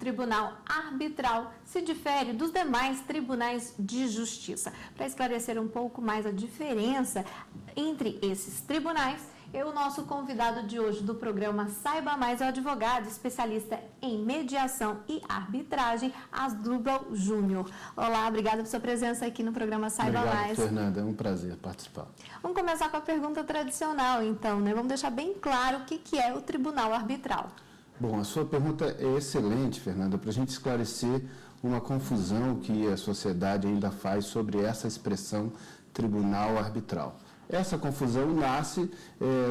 tribunal arbitral se difere dos demais tribunais de justiça? Para esclarecer um pouco mais a diferença entre esses tribunais, o nosso convidado de hoje do programa Saiba Mais é o advogado especialista em mediação e arbitragem, Asdrubal Júnior. Olá, obrigada por sua presença aqui no programa Saiba Mais. Obrigado, Fernanda, é um prazer participar. Vamos começar com a pergunta tradicional, então, né? Vamos deixar bem claro o que é o tribunal arbitral. Bom, a sua pergunta é excelente, Fernanda, para a gente esclarecer uma confusão que a sociedade ainda faz sobre essa expressão tribunal arbitral. Essa confusão nasce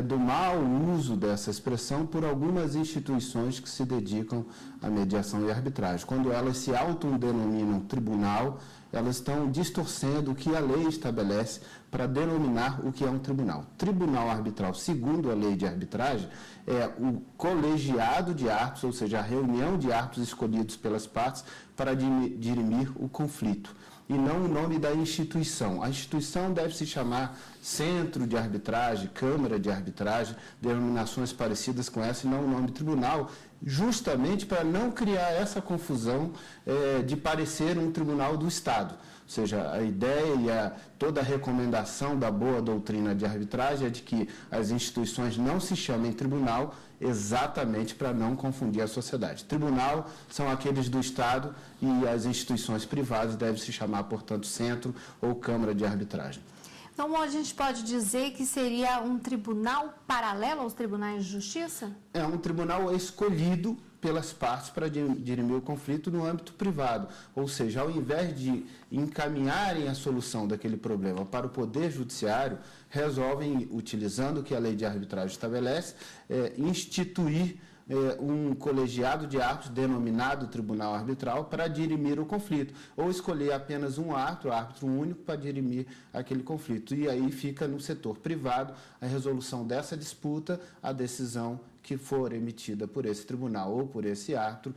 do mau uso dessa expressão por algumas instituições que se dedicam à mediação e arbitragem. Quando elas se autodenominam tribunal, elas estão distorcendo o que a lei estabelece para denominar o que é um tribunal. Tribunal arbitral, segundo a lei de arbitragem, é o colegiado de árbitros, ou seja, a reunião de árbitros escolhidos pelas partes para dirimir o conflito, e não o nome da instituição. A instituição deve se chamar Centro de Arbitragem, Câmara de Arbitragem, denominações parecidas com essa, e não o nome tribunal, justamente para não criar essa confusão de parecer um tribunal do Estado. Ou seja, a ideia e toda a recomendação da boa doutrina de arbitragem é de que as instituições não se chamem tribunal, exatamente para não confundir a sociedade. Tribunal são aqueles do Estado e as instituições privadas devem se chamar, portanto, Centro ou Câmara de Arbitragem. Então, a gente pode dizer que seria um tribunal paralelo aos tribunais de justiça? É um tribunal escolhido pelas partes para dirimir o conflito no âmbito privado. Ou seja, ao invés de encaminharem a solução daquele problema para o Poder Judiciário, resolvem, utilizando o que a lei de arbitragem estabelece, instituir um colegiado de árbitros denominado Tribunal Arbitral para dirimir o conflito, ou escolher apenas um árbitro único para dirimir aquele conflito. E aí fica no setor privado a resolução dessa disputa, a decisão que for emitida por esse tribunal ou por esse árbitro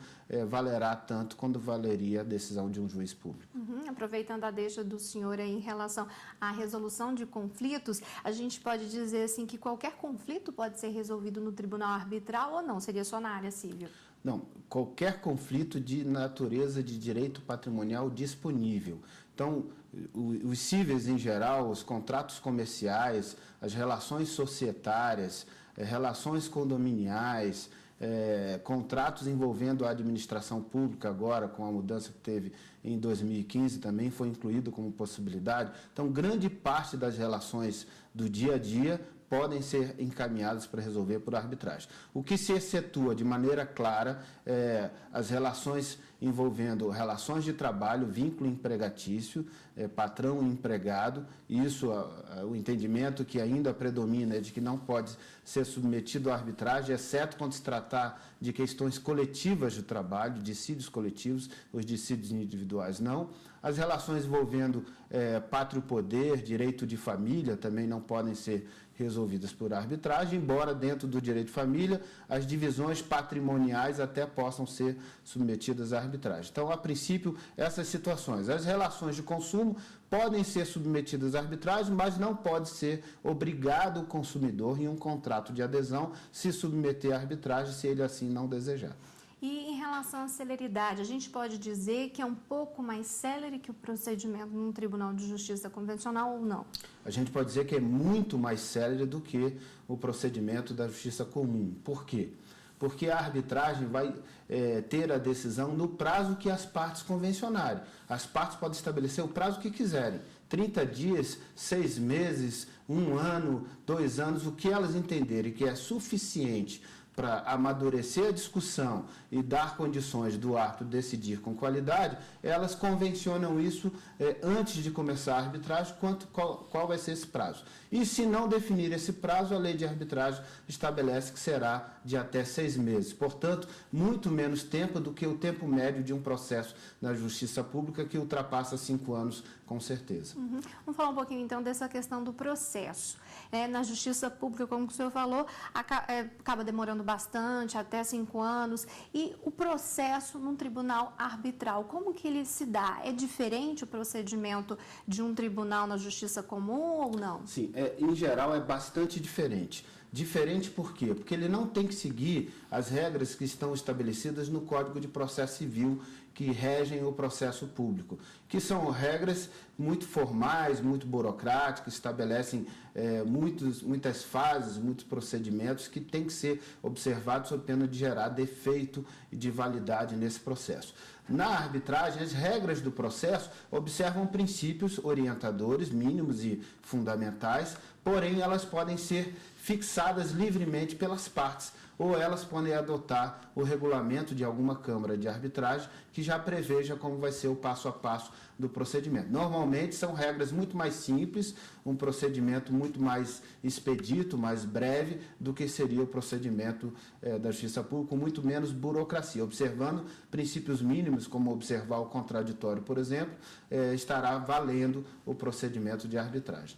valerá tanto quanto valeria a decisão de um juiz público. Aproveitando a deixa do senhor aí em relação à resolução de conflitos, a gente pode dizer assim que qualquer conflito pode ser resolvido no tribunal arbitral ou não? Seria só na área civil? Não, qualquer conflito de natureza de direito patrimonial disponível. Então, os cíveis em geral, os contratos comerciais, as relações societárias, relações condominiais, contratos envolvendo a administração pública agora, com a mudança que teve em 2015, também foi incluído como possibilidade. Então, grande parte das relações do dia a dia podem ser encaminhadas para resolver por arbitragem. O que se excetua de maneira clara é as relações envolvendo relações de trabalho, vínculo empregatício, patrão e empregado. Isso, o entendimento que ainda predomina é de que não pode ser submetido à arbitragem, exceto quando se tratar de questões coletivas de trabalho, dissídios coletivos, os dissídios individuais não. As relações envolvendo pátrio-poder, direito de família, também não podem ser resolvidas por arbitragem, embora dentro do direito de família as divisões patrimoniais até possam ser submetidas à arbitragem. Então, a princípio, essas situações. As relações de consumo podem ser submetidas à arbitragem, mas não pode ser obrigado o consumidor em um contrato de adesão se submeter à arbitragem se ele assim não desejar. E em relação à celeridade, a gente pode dizer que é um pouco mais célere que o procedimento num tribunal de justiça convencional ou não? A gente pode dizer que é muito mais célere do que o procedimento da justiça comum. Por quê? Porque a arbitragem vai ter a decisão no prazo que as partes convencionarem. As partes podem estabelecer o prazo que quiserem. 30 dias, 6 meses, 1 ano, 2 anos, o que elas entenderem que é suficiente para amadurecer a discussão e dar condições do árbitro decidir com qualidade, elas convencionam isso antes de começar a arbitragem, qual vai ser esse prazo. E se não definir esse prazo, a lei de arbitragem estabelece que será de até 6 meses. Portanto, muito menos tempo do que o tempo médio de um processo na justiça pública, que ultrapassa 5 anos, com certeza. Vamos falar um pouquinho, então, dessa questão do processo. Na justiça pública, como o senhor falou, acaba demorando bastante, até 5 anos. E o processo num tribunal arbitral, como que ele se dá? É diferente o procedimento de um tribunal na justiça comum ou não? Sim, em geral é bastante diferente. Diferente por quê? Porque ele não tem que seguir as regras que estão estabelecidas no Código de Processo Civil que regem o processo público, que são regras muito formais, muito burocráticas, estabelecem muitas fases, muitos procedimentos que têm que ser observados sob pena de gerar defeito e de validade nesse processo. Na arbitragem, as regras do processo observam princípios orientadores mínimos e fundamentais, porém elas podem ser fixadas livremente pelas partes, ou elas podem adotar o regulamento de alguma câmara de arbitragem que já preveja como vai ser o passo a passo do procedimento. Normalmente são regras muito mais simples, um procedimento muito mais expedito, mais breve do que seria o procedimento da Justiça Pública, com muito menos burocracia. Observando princípios mínimos, como observar o contraditório, por exemplo, estará valendo o procedimento de arbitragem.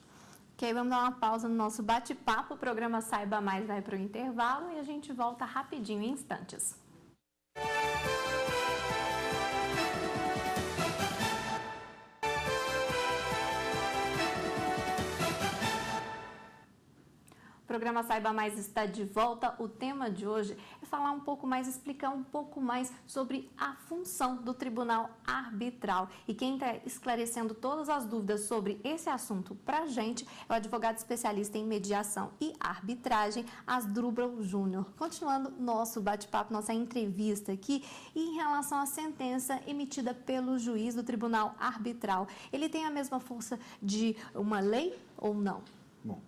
Ok, vamos dar uma pausa no nosso bate-papo. O programa Saiba Mais vai para o intervalo e a gente volta rapidinho, em instantes. O programa Saiba Mais está de volta. O tema de hoje é falar um pouco mais, explicar um pouco mais sobre a função do Tribunal Arbitral. E quem está esclarecendo todas as dúvidas sobre esse assunto para a gente é o advogado especialista em mediação e arbitragem, Asdrubal Júnior. Continuando nosso bate-papo, nossa entrevista aqui, e em relação à sentença emitida pelo juiz do Tribunal Arbitral, ele tem a mesma força de uma lei ou não? Bom,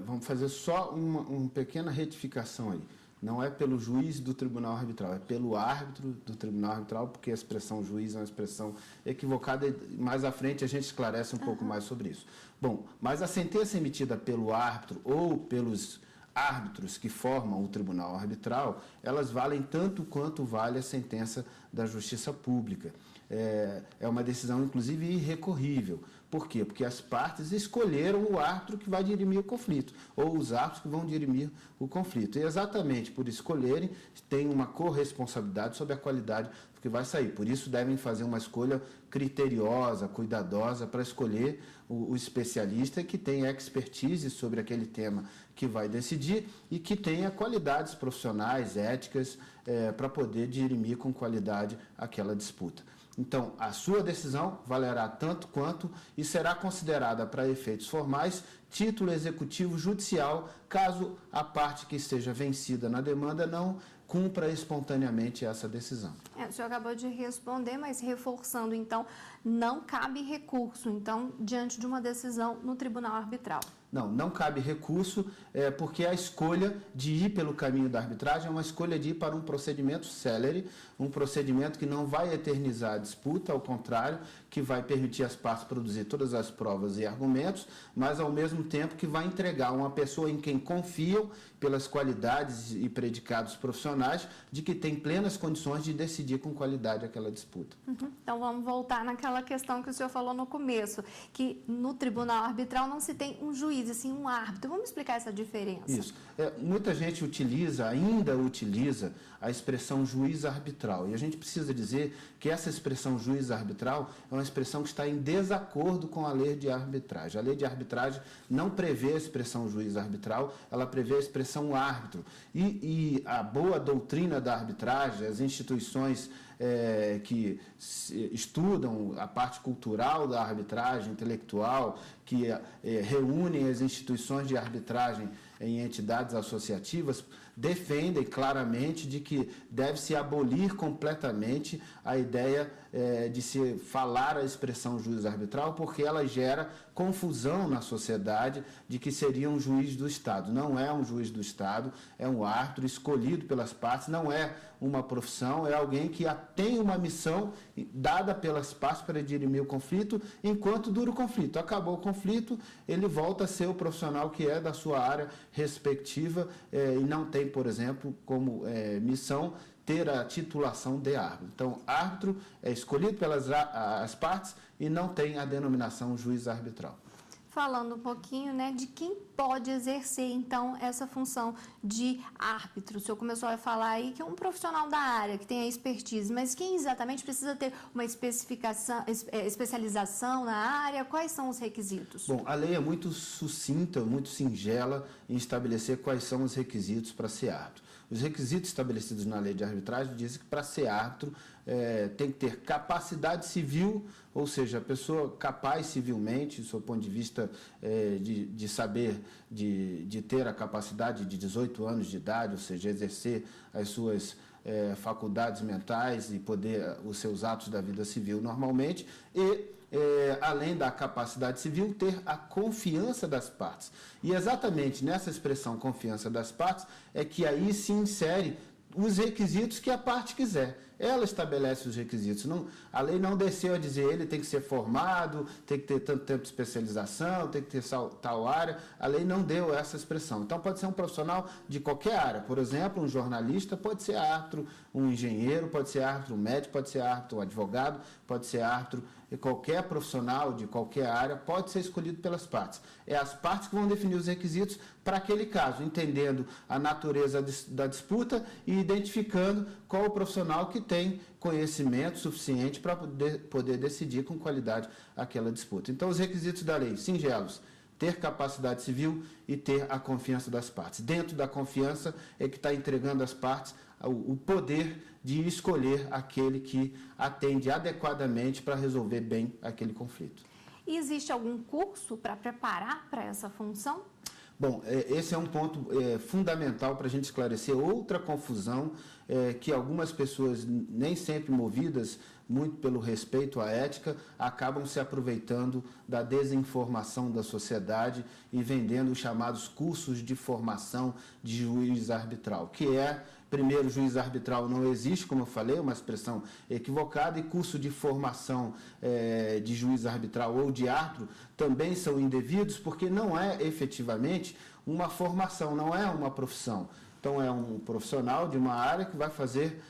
vamos fazer só uma pequena retificação aí. Não é pelo juiz do Tribunal Arbitral, é pelo árbitro do Tribunal Arbitral, porque a expressão juiz é uma expressão equivocada e mais à frente a gente esclarece um pouco mais sobre isso. Bom, mas a sentença emitida pelo árbitro ou pelos árbitros que formam o Tribunal Arbitral, elas valem tanto quanto vale a sentença da Justiça Pública. É uma decisão, inclusive, irrecorrível. Por quê? Porque as partes escolheram o árbitro que vai dirimir o conflito, ou os árbitros que vão dirimir o conflito. E exatamente por escolherem, tem uma corresponsabilidade sobre a qualidade do que vai sair. Por isso, devem fazer uma escolha criteriosa, cuidadosa, para escolher o especialista que tenha expertise sobre aquele tema que vai decidir e que tenha qualidades profissionais, éticas, para poder dirimir com qualidade aquela disputa. Então, a sua decisão valerá tanto quanto e será considerada para efeitos formais título executivo judicial, caso a parte que esteja vencida na demanda não cumpra espontaneamente essa decisão. O senhor acabou de responder, mas reforçando, então, não cabe recurso, então, diante de uma decisão no Tribunal Arbitral. Não cabe recurso, porque a escolha de ir pelo caminho da arbitragem é uma escolha de ir para um procedimento célere, um procedimento que não vai eternizar a disputa, ao contrário, que vai permitir às partes produzir todas as provas e argumentos, mas ao mesmo tempo que vai entregar uma pessoa em quem confiam pelas qualidades e predicados profissionais de que tem plenas condições de decidir com qualidade aquela disputa. Então vamos voltar naquela questão que o senhor falou no começo, que no Tribunal Arbitral não se tem um juiz, assim, um árbitro. Vamos explicar essa diferença. Isso. Muita gente ainda utiliza a expressão juiz arbitral. E a gente precisa dizer que essa expressão juiz arbitral é uma expressão que está em desacordo com a lei de arbitragem. A lei de arbitragem não prevê a expressão juiz arbitral, ela prevê a expressão árbitro. E a boa doutrina da arbitragem, as instituições que estudam a parte cultural da arbitragem intelectual, que reúnem as instituições de arbitragem em entidades associativas, defendem claramente de que deve-se abolir completamente a ideia de se falar a expressão juiz arbitral, porque ela gera confusão na sociedade de que seria um juiz do Estado. Não é um juiz do Estado, é um árbitro escolhido pelas partes, não é uma profissão, é alguém que tem uma missão dada pelas partes para dirimir o conflito, enquanto dura o conflito. Acabou o conflito, ele volta a ser o profissional que é da sua área respectiva e não tem, por exemplo, como missão ter a titulação de árbitro. Então, árbitro é escolhido pelas as partes e não tem a denominação juiz arbitral. falando um pouquinho, né, de quem pode exercer, então, essa função de árbitro. O senhor começou a falar aí que é um profissional da área, que tem a expertise, mas quem exatamente precisa ter uma especialização na área? Quais são os requisitos? Bom, a lei é muito sucinta, muito singela em estabelecer quais são os requisitos para ser árbitro. Os requisitos estabelecidos na lei de arbitragem dizem que para ser árbitro tem que ter capacidade civil, ou seja, a pessoa capaz civilmente, do seu ponto de vista de saber, de ter a capacidade de 18 anos de idade, ou seja, exercer as suas faculdades mentais e poder os seus atos da vida civil normalmente e além da capacidade civil, ter a confiança das partes. E exatamente nessa expressão confiança das partes é que aí se insere os requisitos que a parte quiser. Ela estabelece os requisitos. Não, a lei não desceu a dizer ele tem que ser formado, tem que ter tanto tempo de especialização, tem que ter tal área. A lei não deu essa expressão. Então, pode ser um profissional de qualquer área. Por exemplo, um jornalista pode ser árbitro, um engenheiro pode ser árbitro, um médico pode ser árbitro, um advogado pode ser árbitro. E qualquer profissional de qualquer área pode ser escolhido pelas partes. É as partes que vão definir os requisitos para aquele caso, entendendo a natureza da disputa e identificando qual o profissional que tem conhecimento suficiente para poder decidir com qualidade aquela disputa. Então, os requisitos da lei, singelos: ter capacidade civil e ter a confiança das partes. Dentro da confiança é que está entregando às partes o poder de escolher aquele que atende adequadamente para resolver bem aquele conflito. E existe algum curso para preparar para essa função? Bom, esse é um ponto fundamental para a gente esclarecer outra confusão que algumas pessoas, nem sempre movidas muito pelo respeito à ética, acabam se aproveitando da desinformação da sociedade e vendendo os chamados cursos de formação de juiz arbitral, que primeiro, juiz arbitral não existe, como eu falei, uma expressão equivocada, e curso de formação de juiz arbitral ou de árbitro também são indevidos, porque não é efetivamente uma formação, não é uma profissão. Então, é um profissional de uma área que vai fazer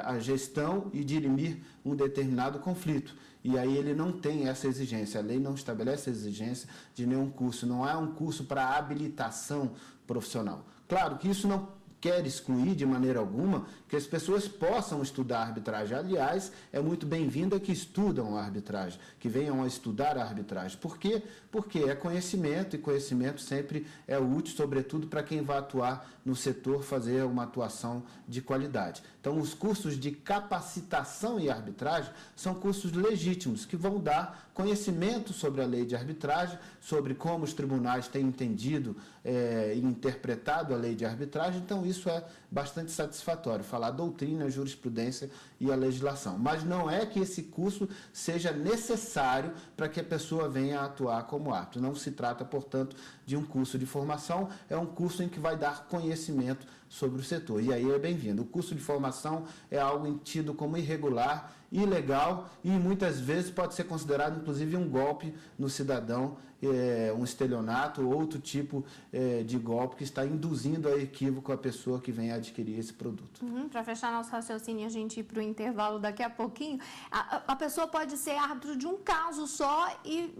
a gestão e dirimir um determinado conflito. E aí ele não tem essa exigência, a lei não estabelece a exigência de nenhum curso, não é um curso para habilitação profissional. Claro que isso não quer excluir de maneira alguma que as pessoas possam estudar arbitragem. Aliás, é muito bem-vindo que estudam a arbitragem, que venham a estudar a arbitragem. Por quê? Porque é conhecimento, e conhecimento sempre é útil, sobretudo para quem vai atuar no setor, fazer uma atuação de qualidade. Então, os cursos de capacitação em arbitragem são cursos legítimos, que vão dar conhecimento sobre a lei de arbitragem, sobre como os tribunais têm entendido e interpretado a lei de arbitragem. Então, isso é bastante satisfatório, falar doutrina, a jurisprudência e a legislação. Mas não é que esse curso seja necessário para que a pessoa venha a atuar como árbitro. Não se trata, portanto, de um curso de formação, é um curso em que vai dar conhecimento sobre o setor. E aí é bem-vindo. O curso de formação é algo tido como irregular, ilegal e muitas vezes pode ser considerado, inclusive, um golpe no cidadão, um estelionato ou outro tipo de golpe que está induzindo a equívoco a pessoa que vem a adquirir esse produto. Para fechar nosso raciocínio e a gente ir para o intervalo daqui a pouquinho, a pessoa pode ser árbitro de um caso só e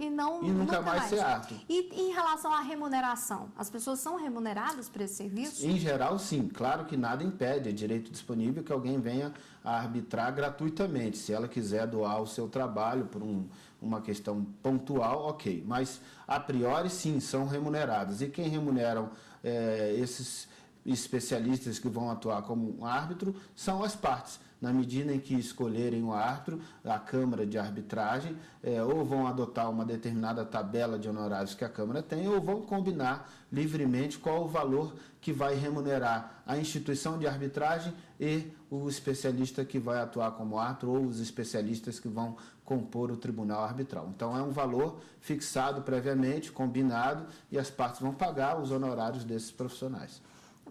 nunca mais ser árbitro. E em relação à remuneração, as pessoas são remuneradas por esse serviço? Em geral, sim. Claro que nada impede, é direito disponível que alguém venha a arbitrar gratuitamente. Se ela quiser doar o seu trabalho por uma questão pontual, ok. Mas, a priori, sim, são remuneradas. E quem remuneram esses especialistas que vão atuar como árbitro são as partes. Na medida em que escolherem o árbitro, a Câmara de Arbitragem, ou vão adotar uma determinada tabela de honorários que a Câmara tem, ou vão combinar livremente qual o valor que vai remunerar a instituição de arbitragem e o especialista que vai atuar como árbitro, ou os especialistas que vão compor o tribunal arbitral. Então, é um valor fixado previamente, combinado, e as partes vão pagar os honorários desses profissionais.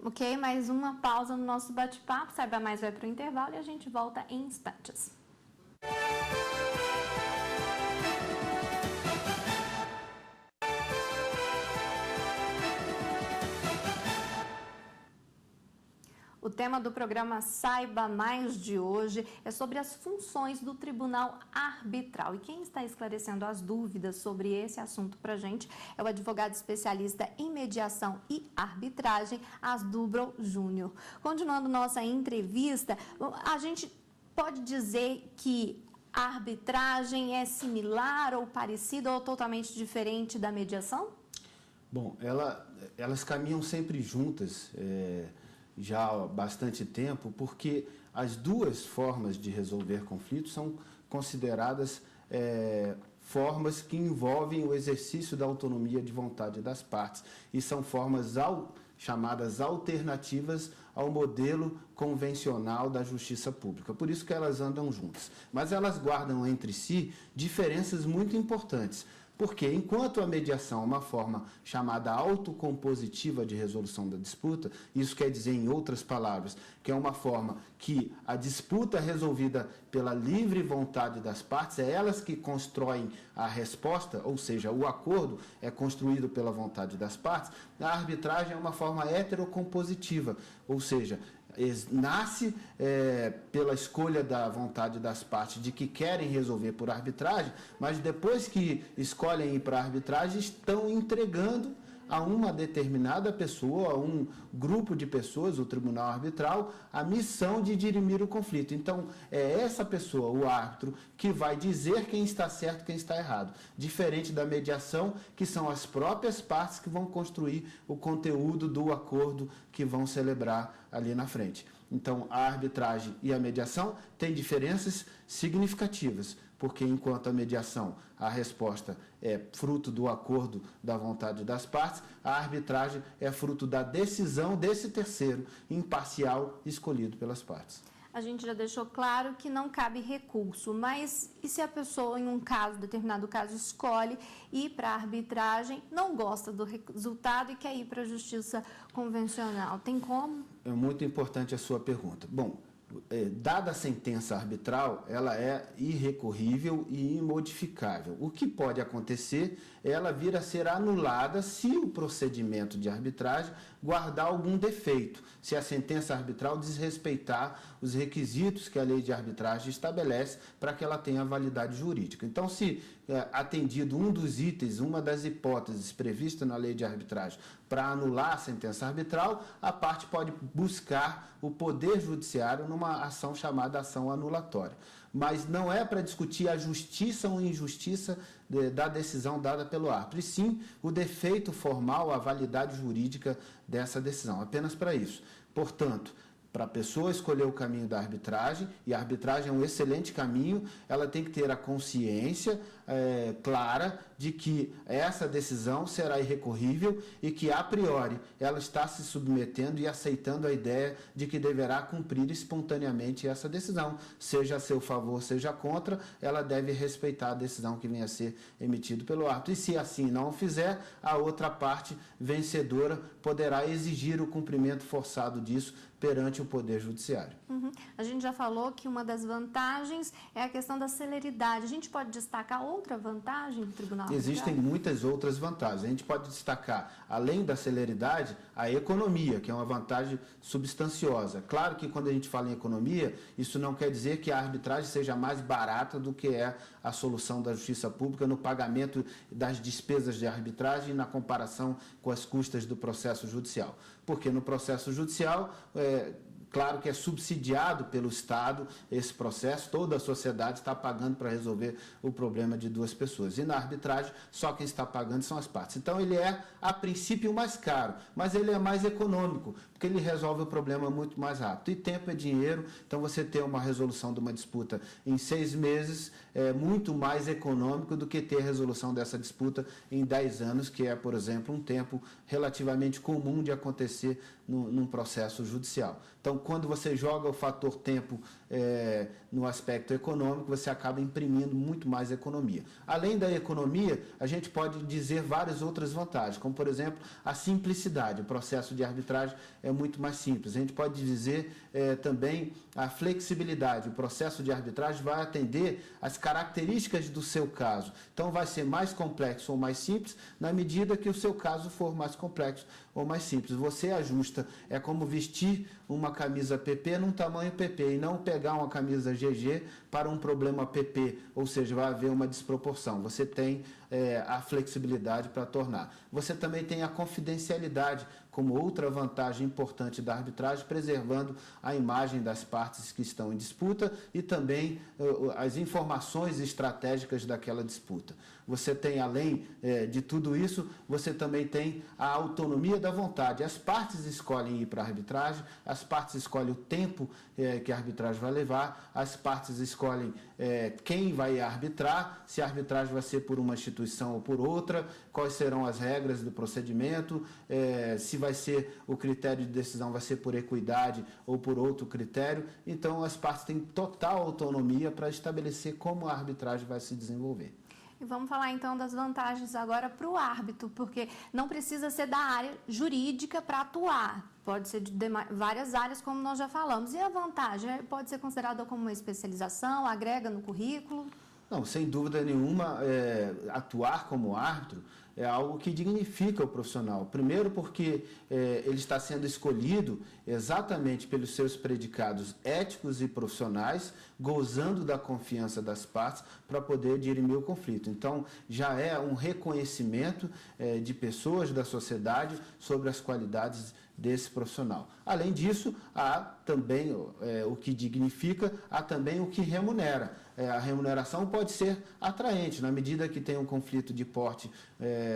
Ok, mais uma pausa no nosso bate-papo. Saiba Mais vai para o intervalo e a gente volta em instantes. O tema do programa Saiba Mais de hoje é sobre as funções do Tribunal Arbitral. E quem está esclarecendo as dúvidas sobre esse assunto para a gente é o advogado especialista em mediação e arbitragem, Asdrubal Júnior. Continuando nossa entrevista, a gente pode dizer que a arbitragem é similar ou parecida ou totalmente diferente da mediação? Bom, elas caminham sempre juntas já há bastante tempo, porque as duas formas de resolver conflitos são consideradas formas que envolvem o exercício da autonomia de vontade das partes e são formas chamadas alternativas ao modelo convencional da justiça pública. Por isso que elas andam juntas. Mas elas guardam entre si diferenças muito importantes. Porque, enquanto a mediação é uma forma chamada autocompositiva de resolução da disputa, isso quer dizer, em outras palavras, que é uma forma que a disputa é resolvida pela livre vontade das partes, é elas que constroem a resposta, ou seja, o acordo é construído pela vontade das partes, a arbitragem é uma forma heterocompositiva, ou seja, nasce pela escolha da vontade das partes de que querem resolver por arbitragem, mas depois que escolhem ir para a arbitragem, estão entregando a uma determinada pessoa, a um grupo de pessoas, o tribunal arbitral, a missão de dirimir o conflito. Então, é essa pessoa, o árbitro, que vai dizer quem está certo e quem está errado. Diferente da mediação, que são as próprias partes que vão construir o conteúdo do acordo que vão celebrar ali na frente. Então, a arbitragem e a mediação têm diferenças significativas, porque enquanto a mediação, a resposta é fruto do acordo da vontade das partes, a arbitragem é fruto da decisão desse terceiro imparcial escolhido pelas partes. A gente já deixou claro que não cabe recurso, mas e se a pessoa, em um caso, determinado caso, escolhe ir para a arbitragem, não gosta do resultado e quer ir para a justiça convencional? Tem como? É muito importante a sua pergunta. Bom, dada a sentença arbitral, ela é irrecorrível e imodificável. O que pode acontecer é ela vir a ser anulada se o procedimento de arbitragem guardar algum defeito, se a sentença arbitral desrespeitar os requisitos que a lei de arbitragem estabelece para que ela tenha validade jurídica. Então, se atendido um dos itens, uma das hipóteses previstas na lei de arbitragem para anular a sentença arbitral, a parte pode buscar o poder judiciário numa ação chamada ação anulatória. Mas não é para discutir a justiça ou injustiça da decisão dada pelo árbitro, e sim o defeito formal, a validade jurídica dessa decisão, apenas para isso. Portanto, para a pessoa escolher o caminho da arbitragem, e a arbitragem é um excelente caminho, ela tem que ter a consciência clara de que essa decisão será irrecorrível e que, a priori, ela está se submetendo e aceitando a ideia de que deverá cumprir espontaneamente essa decisão. Seja a seu favor, seja contra, ela deve respeitar a decisão que venha a ser emitida pelo árbitro. E se assim não o fizer, a outra parte vencedora poderá exigir o cumprimento forçado disso perante o Poder Judiciário. A gente já falou que uma das vantagens é a questão da celeridade. A gente pode destacar outra vantagem do Tribunal Arbitral? Existem muitas outras vantagens. A gente pode destacar, além da celeridade, a economia, que é uma vantagem substanciosa. Claro que quando a gente fala em economia, isso não quer dizer que a arbitragem seja mais barata do que é a solução da justiça pública no pagamento das despesas de arbitragem na comparação com as custas do processo judicial. Porque no processo judicial, claro que é subsidiado pelo Estado esse processo, toda a sociedade está pagando para resolver o problema de duas pessoas. E na arbitragem, só quem está pagando são as partes. Então, ele é, a princípio, mais caro, mas ele é mais econômico, porque ele resolve o problema muito mais rápido. E tempo é dinheiro, então você ter uma resolução de uma disputa em 6 meses é muito mais econômico do que ter a resolução dessa disputa em 10 anos, que é, por exemplo, um tempo relativamente comum de acontecer num processo judicial. Então, quando você joga o fator tempo no aspecto econômico, você acaba imprimindo muito mais economia. Além da economia, a gente pode dizer várias outras vantagens, como, por exemplo, a simplicidade. O processo de arbitragem é muito mais simples. A gente pode dizer também a flexibilidade. O processo de arbitragem vai atender às características do seu caso. Então, vai ser mais complexo ou mais simples na medida que o seu caso for mais complexo ou mais simples. Você ajusta, é como vestir uma camisa camisa PP num tamanho PP e não pegar uma camisa GG para um problema PP, ou seja, vai haver uma desproporção. Você tem a flexibilidade para tornar. Você também tem a confidencialidade como outra vantagem importante da arbitragem, preservando a imagem das partes que estão em disputa e também as informações estratégicas daquela disputa. Você tem, além de tudo isso, você também tem a autonomia da vontade. As partes escolhem ir para a arbitragem, as partes escolhem o tempo que a arbitragem vai levar, as partes escolhem quem vai arbitrar, se a arbitragem vai ser por uma instituição ou por outra, quais serão as regras do procedimento, se vai ser o critério de decisão vai ser por equidade ou por outro critério. Então, as partes têm total autonomia para estabelecer como a arbitragem vai se desenvolver. E vamos falar então das vantagens agora para o árbitro, porque não precisa ser da área jurídica para atuar, pode ser de várias áreas, como nós já falamos. E a vantagem pode ser considerada como uma especialização, agrega no currículo? Não, sem dúvida nenhuma, atuar como árbitro é algo que dignifica o profissional. Primeiro porque ele está sendo escolhido exatamente pelos seus predicados éticos e profissionais, gozando da confiança das partes para poder dirimir o conflito. Então, já é um reconhecimento de pessoas da sociedade sobre as qualidades desse profissional. Além disso, há também o que dignifica, há também o que remunera. A remuneração pode ser atraente, na medida que tem um conflito de porte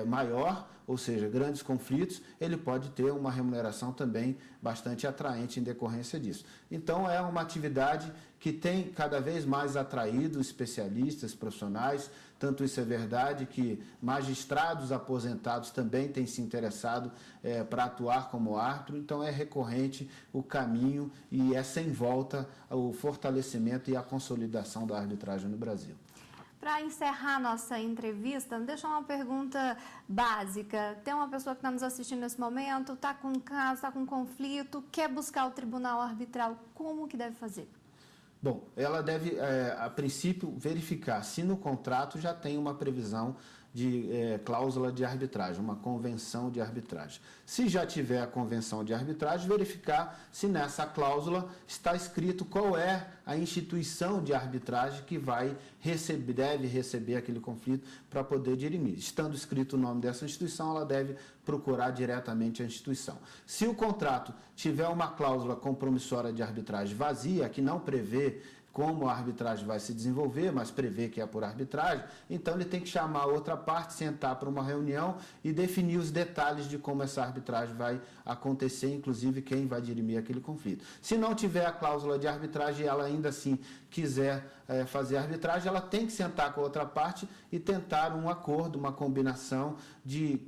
maior, ou seja, grandes conflitos, ele pode ter uma remuneração também bastante atraente em decorrência disso. Então, é uma atividade que tem cada vez mais atraído especialistas, profissionais. Tanto isso é verdade que magistrados aposentados também têm se interessado para atuar como árbitro. Então, é recorrente o caminho e é sem volta o fortalecimento e a consolidação da arbitragem no Brasil. Para encerrar nossa entrevista, deixa uma pergunta básica. Tem uma pessoa que está nos assistindo nesse momento, está com um caso, está com um conflito, quer buscar o tribunal arbitral, como que deve fazer? Bom, ela deve, a princípio, verificar se no contrato já tem uma previsão de cláusula de arbitragem, uma convenção de arbitragem. Se já tiver a convenção de arbitragem, verificar se nessa cláusula está escrito qual é a instituição de arbitragem que deve receber aquele conflito para poder dirimir. Estando escrito o nome dessa instituição, ela deve procurar diretamente a instituição. Se o contrato tiver uma cláusula compromissória de arbitragem vazia, que não prevê como a arbitragem vai se desenvolver, mas prevê que é por arbitragem, então ele tem que chamar a outra parte, sentar para uma reunião e definir os detalhes de como essa arbitragem vai acontecer, inclusive quem vai dirimir aquele conflito. Se não tiver a cláusula de arbitragem e ela ainda assim quiser fazer arbitragem, ela tem que sentar com a outra parte e tentar um acordo, uma combinação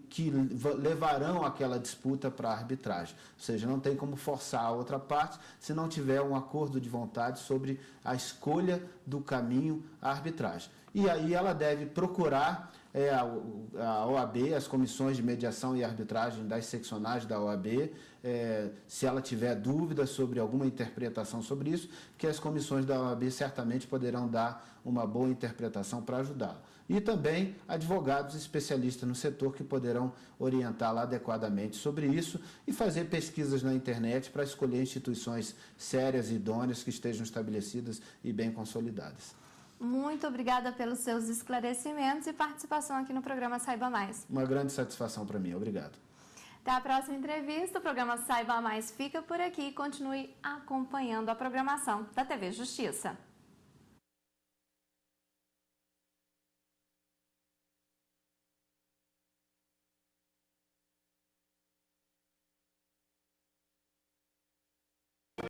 que levarão aquela disputa para a arbitragem. Ou seja, não tem como forçar a outra parte se não tiver um acordo de vontade sobre a escolha do caminho à arbitragem. E aí ela deve procurar a OAB, as comissões de mediação e arbitragem das seccionais da OAB, se ela tiver dúvidas sobre alguma interpretação sobre isso, que as comissões da OAB certamente poderão dar uma boa interpretação para ajudá-la. E também advogados especialistas no setor que poderão orientá-la adequadamente sobre isso e fazer pesquisas na internet para escolher instituições sérias e idôneas que estejam estabelecidas e bem consolidadas. Muito obrigada pelos seus esclarecimentos e participação aqui no programa Saiba Mais. Uma grande satisfação para mim. Obrigado. Até a próxima entrevista. O programa Saiba Mais fica por aqui e continue acompanhando a programação da TV Justiça.